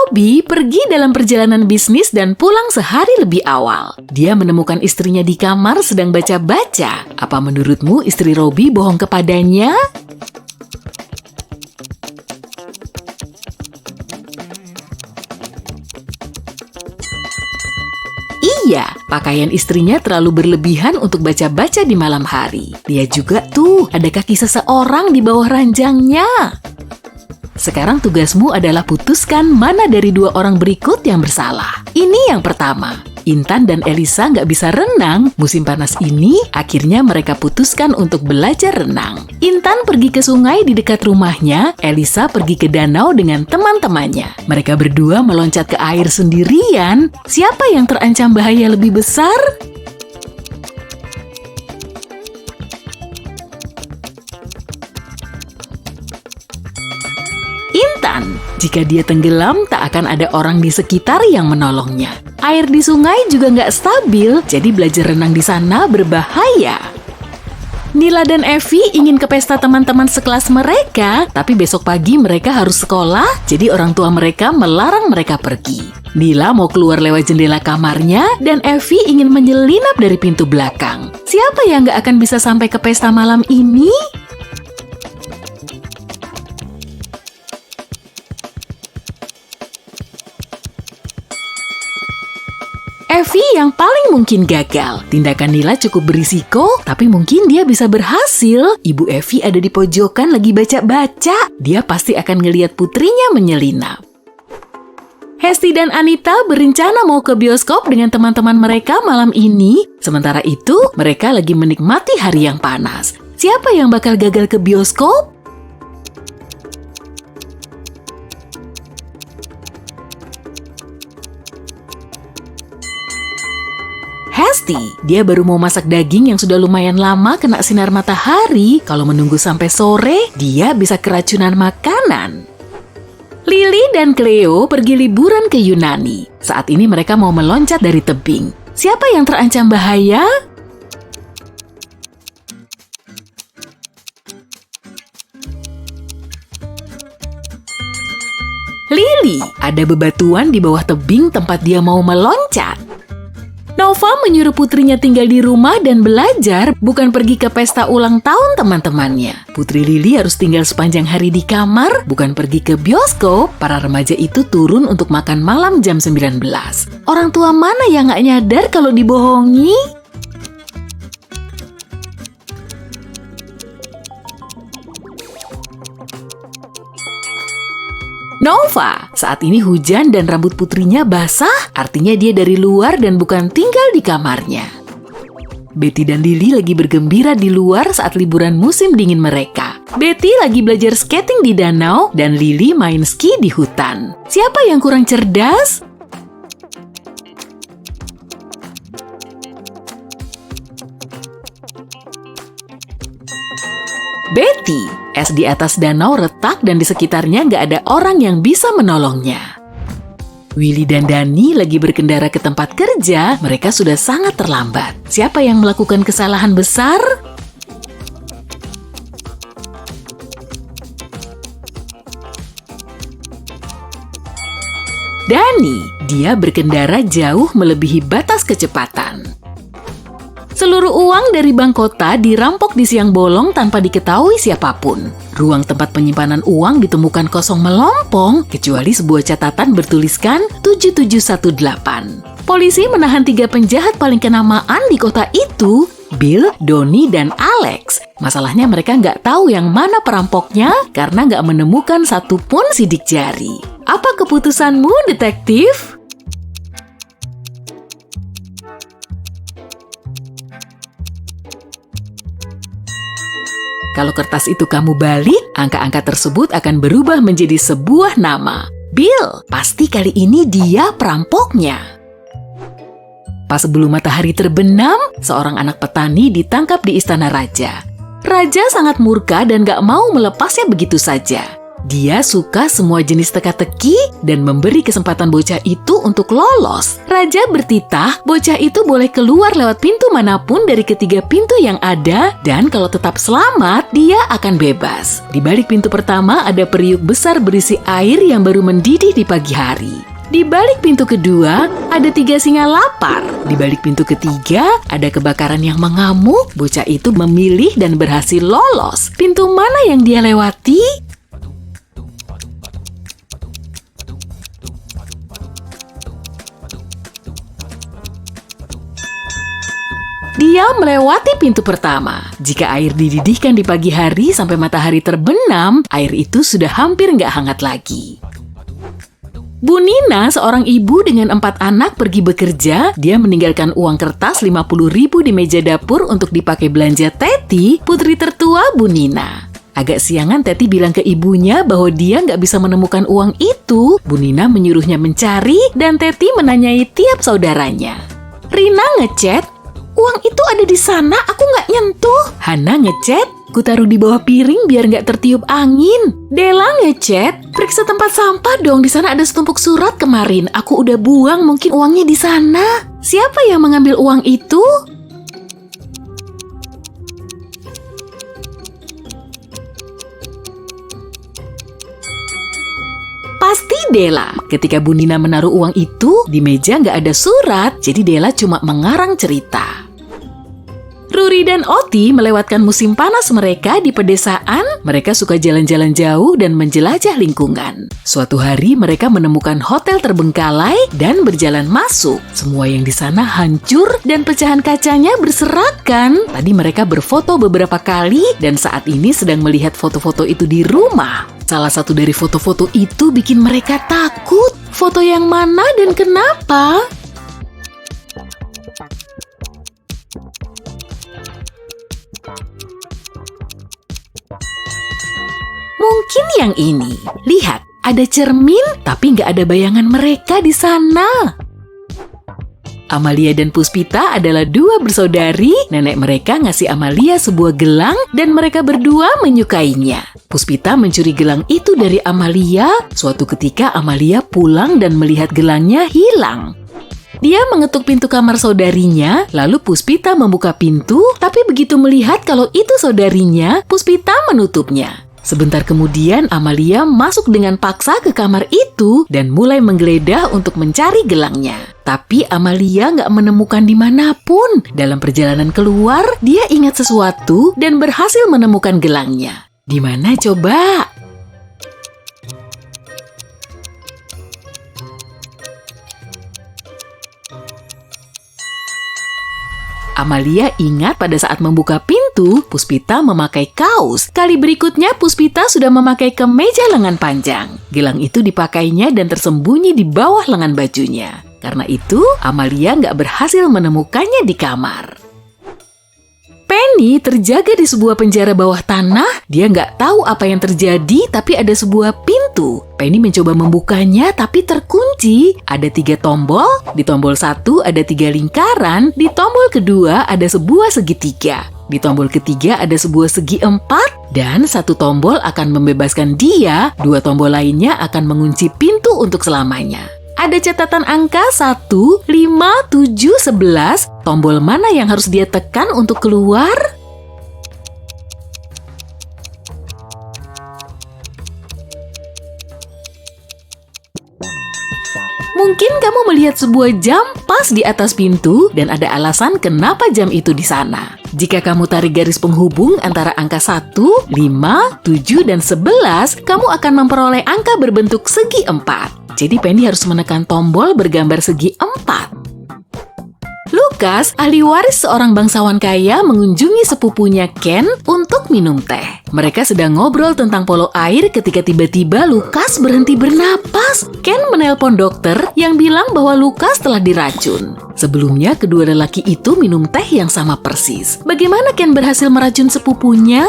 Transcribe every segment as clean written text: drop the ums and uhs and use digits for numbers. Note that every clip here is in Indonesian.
Robi pergi dalam perjalanan bisnis dan pulang sehari lebih awal. Dia menemukan istrinya di kamar sedang baca-baca. Apa menurutmu istri Robi bohong kepadanya? Iya, pakaian istrinya terlalu berlebihan untuk baca-baca di malam hari. Dia juga tuh ada kaki seseorang di bawah ranjangnya. Sekarang tugasmu adalah putuskan mana dari dua orang berikut yang bersalah. Ini yang pertama. Intan dan Elisa nggak bisa renang musim panas ini, akhirnya mereka putuskan untuk belajar renang. Intan pergi ke sungai di dekat rumahnya, Elisa pergi ke danau dengan teman-temannya. Mereka berdua meloncat ke air sendirian. Siapa yang terancam bahaya lebih besar? Intan. Jika dia tenggelam, tak akan ada orang di sekitar yang menolongnya. Air di sungai juga nggak stabil, jadi belajar renang di sana berbahaya. Nila dan Evi ingin ke pesta teman-teman sekelas mereka, tapi besok pagi mereka harus sekolah, jadi orang tua mereka melarang mereka pergi. Nila mau keluar lewat jendela kamarnya, dan Evi ingin menyelinap dari pintu belakang. Siapa yang nggak akan bisa sampai ke pesta malam ini? Evi yang paling mungkin gagal. Tindakan Nila cukup berisiko, tapi mungkin dia bisa berhasil. Ibu Evi ada di pojokan lagi baca-baca. Dia pasti akan ngelihat putrinya menyelinap. Hesti dan Anita berencana mau ke bioskop dengan teman-teman mereka malam ini. Sementara itu, mereka lagi menikmati hari yang panas. Siapa yang bakal gagal ke bioskop? Hesti, dia baru mau masak daging yang sudah lumayan lama kena sinar matahari. Kalau menunggu sampai sore, dia bisa keracunan makanan. Lily dan Cleo pergi liburan ke Yunani. Saat ini mereka mau meloncat dari tebing. Siapa yang terancam bahaya? Lily, ada bebatuan di bawah tebing tempat dia mau meloncat. Nova menyuruh putrinya tinggal di rumah dan belajar, bukan pergi ke pesta ulang tahun teman-temannya. Putri Lily harus tinggal sepanjang hari di kamar, bukan pergi ke bioskop. Para remaja itu turun untuk makan malam jam 19. Orang tua mana yang nggak nyadar kalau dibohongi? Nova, saat ini hujan dan rambut putrinya basah, artinya dia dari luar dan bukan tinggal di kamarnya. Betty dan Lily lagi bergembira di luar saat liburan musim dingin mereka. Betty lagi belajar skating di danau dan Lily main ski di hutan. Siapa yang kurang cerdas? Betty, es di atas danau retak dan di sekitarnya nggak ada orang yang bisa menolongnya. Willy dan Dani lagi berkendara ke tempat kerja, mereka sudah sangat terlambat. Siapa yang melakukan kesalahan besar? Dani, dia berkendara jauh melebihi batas kecepatan. Seluruh uang dari bank kota dirampok di siang bolong tanpa diketahui siapapun. Ruang tempat penyimpanan uang ditemukan kosong melompong, kecuali sebuah catatan bertuliskan 7718. Polisi menahan 3 penjahat paling kenamaan di kota itu, Bill, Donnie, dan Alex. Masalahnya mereka nggak tahu yang mana perampoknya karena nggak menemukan satupun sidik jari. Apa keputusanmu, detektif? Kalau kertas itu kamu balik, angka-angka tersebut akan berubah menjadi sebuah nama. Bill, pasti kali ini dia perampoknya. Pas sebelum matahari terbenam, seorang anak petani ditangkap di istana raja. Raja sangat murka dan gak mau melepasnya begitu saja. Dia suka semua jenis teka-teki dan memberi kesempatan bocah itu untuk lolos. Raja bertitah, bocah itu boleh keluar lewat pintu manapun dari ketiga pintu yang ada dan kalau tetap selamat, dia akan bebas. Di balik pintu pertama ada periuk besar berisi air yang baru mendidih di pagi hari. Di balik pintu kedua, ada 3 singa lapar. Di balik pintu ketiga, ada kebakaran yang mengamuk. Bocah itu memilih dan berhasil lolos. Pintu mana yang dia lewati? Dia melewati pintu pertama. Jika air dididihkan di pagi hari sampai matahari terbenam, air itu sudah hampir nggak hangat lagi. Bu Nina, seorang ibu dengan 4 anak pergi bekerja. Dia meninggalkan uang kertas 50.000 di meja dapur untuk dipakai belanja Teti, putri tertua Bu Nina. Agak siangan Teti bilang ke ibunya bahwa dia nggak bisa menemukan uang itu. Bu Nina menyuruhnya mencari dan Teti menanyai tiap saudaranya. Rina ngechat, "Uang itu ada di sana, aku nggak nyentuh." Hana ngechat, "Ku taruh di bawah piring biar nggak tertiup angin." Della ngechat, "Periksa tempat sampah dong, di sana ada setumpuk surat kemarin. Aku udah buang, mungkin uangnya di sana." Siapa yang mengambil uang itu? Pasti Della. Ketika Bu Nina menaruh uang itu, di meja nggak ada surat, jadi Della cuma mengarang cerita. Ruri dan Oti melewatkan musim panas mereka di pedesaan. Mereka suka jalan-jalan jauh dan menjelajah lingkungan. Suatu hari mereka menemukan hotel terbengkalai dan berjalan masuk. Semua yang di sana hancur dan pecahan kacanya berserakan. Tadi mereka berfoto beberapa kali dan saat ini sedang melihat foto-foto itu di rumah. Salah satu dari foto-foto itu bikin mereka takut. Foto yang mana dan kenapa? Mungkin yang ini. Lihat, ada cermin tapi nggak ada bayangan mereka di sana. Amalia dan Puspita adalah 2 bersaudari. Nenek mereka ngasih Amalia sebuah gelang dan mereka berdua menyukainya. Puspita mencuri gelang itu dari Amalia. Suatu ketika Amalia pulang dan melihat gelangnya hilang. Dia mengetuk pintu kamar saudarinya, lalu Puspita membuka pintu, tapi begitu melihat kalau itu saudarinya, Puspita menutupnya. Sebentar kemudian Amalia masuk dengan paksa ke kamar itu dan mulai menggeledah untuk mencari gelangnya. Tapi Amalia nggak menemukan dimanapun. Dalam perjalanan keluar, dia ingat sesuatu dan berhasil menemukan gelangnya. Di mana coba? Amalia ingat pada saat membuka pintu, Puspita memakai kaos. Kali berikutnya Puspita sudah memakai kemeja lengan panjang. Gelang itu dipakainya dan tersembunyi di bawah lengan bajunya. Karena itu, Amalia nggak berhasil menemukannya di kamar. Penny terjaga di sebuah penjara bawah tanah. Dia nggak tahu apa yang terjadi, tapi ada sebuah pintu. Penny mencoba membukanya, tapi terkunci. Ada 3 tombol. Di tombol 1 ada 3 lingkaran. Di tombol kedua ada sebuah segitiga. Di tombol ketiga ada sebuah segi 4. Dan 1 tombol akan membebaskan dia. 2 tombol lainnya akan mengunci pintu untuk selamanya. Ada catatan angka 1, 5, 7, 11. Tombol mana yang harus dia tekan untuk keluar? Mungkin kamu melihat sebuah jam pas di atas pintu dan ada alasan kenapa jam itu di sana. Jika kamu tarik garis penghubung antara angka 1, 5, 7, dan 11, kamu akan memperoleh angka berbentuk segi 4. Jadi Penny harus menekan tombol bergambar segi 4. Lukas, ahli waris seorang bangsawan kaya, mengunjungi sepupunya Ken untuk minum teh. Mereka sedang ngobrol tentang polo air ketika tiba-tiba Lukas berhenti bernapas. Ken menelpon dokter yang bilang bahwa Lukas telah diracun. Sebelumnya, kedua lelaki itu minum teh yang sama persis. Bagaimana Ken berhasil meracun sepupunya?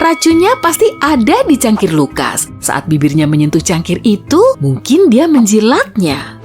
Racunnya pasti ada di cangkir Lukas. Saat bibirnya menyentuh cangkir itu, mungkin dia menjilatnya.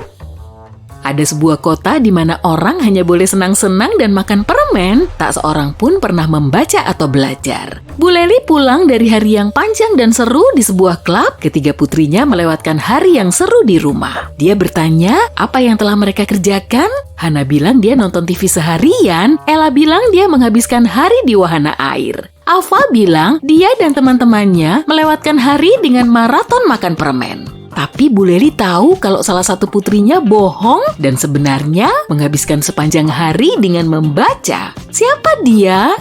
Ada sebuah kota di mana orang hanya boleh senang-senang dan makan permen. Tak seorang pun pernah membaca atau belajar. Bu Leli pulang dari hari yang panjang dan seru di sebuah klub. Ketiga putrinya melewatkan hari yang seru di rumah. Dia bertanya apa yang telah mereka kerjakan. Hana bilang dia nonton TV seharian. Ella bilang dia menghabiskan hari di wahana air. Alfa bilang dia dan teman-temannya melewatkan hari dengan maraton makan permen. Tapi Bu Leli tahu kalau salah satu putrinya bohong dan sebenarnya menghabiskan sepanjang hari dengan membaca. Siapa dia?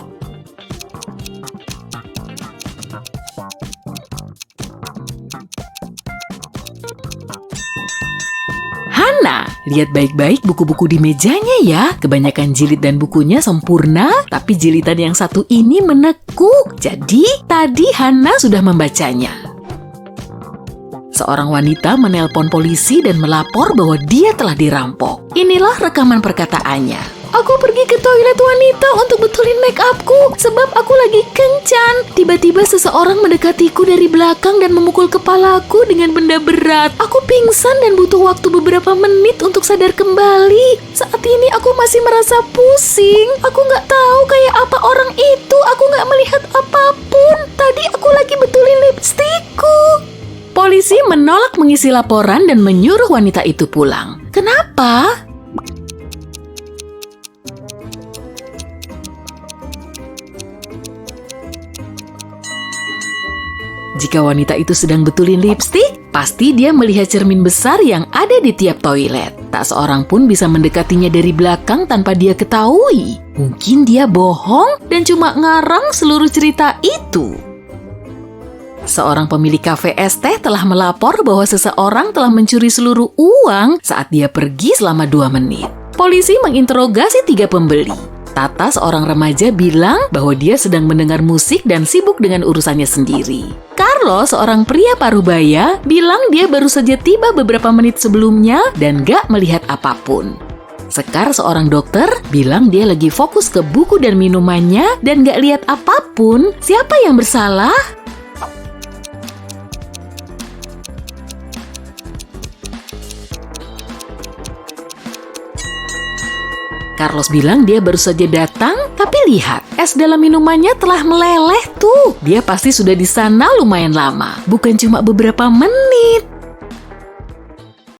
Hana, lihat baik-baik buku-buku di mejanya ya. Kebanyakan jilid dan bukunya sempurna, tapi jilidan yang satu ini menekuk. Jadi, tadi Hana sudah membacanya. Seorang wanita menelpon polisi dan melapor bahwa dia telah dirampok. Inilah rekaman perkataannya. Aku pergi ke toilet wanita untuk betulin make upku sebab aku lagi kencan. Tiba-tiba seseorang mendekatiku dari belakang dan memukul kepalaku dengan benda berat. Aku pingsan dan butuh waktu beberapa menit untuk sadar kembali. Saat ini aku masih merasa pusing. Aku nggak tahu kayak apa orang itu. Aku nggak melihat apapun. Tadi aku lagi betulin lipstikku. Polisi menolak mengisi laporan dan menyuruh wanita itu pulang. Kenapa? Jika wanita itu sedang betulin lipstik, pasti dia melihat cermin besar yang ada di tiap toilet. Tak seorang pun bisa mendekatinya dari belakang tanpa dia ketahui. Mungkin dia bohong dan cuma ngarang seluruh cerita itu. Seorang pemilik kafe es teh telah melapor bahwa seseorang telah mencuri seluruh uang saat dia pergi selama 2 menit. Polisi menginterogasi 3 pembeli. Tata, seorang remaja, bilang bahwa dia sedang mendengar musik dan sibuk dengan urusannya sendiri. Carlos, seorang pria parubaya, bilang dia baru saja tiba beberapa menit sebelumnya dan gak melihat apapun. Sekar, seorang dokter, bilang dia lagi fokus ke buku dan minumannya dan gak lihat apapun. Siapa yang bersalah? Carlos bilang dia baru saja datang, tapi lihat, es dalam minumannya telah meleleh tuh. Dia pasti sudah di sana lumayan lama, bukan cuma beberapa menit.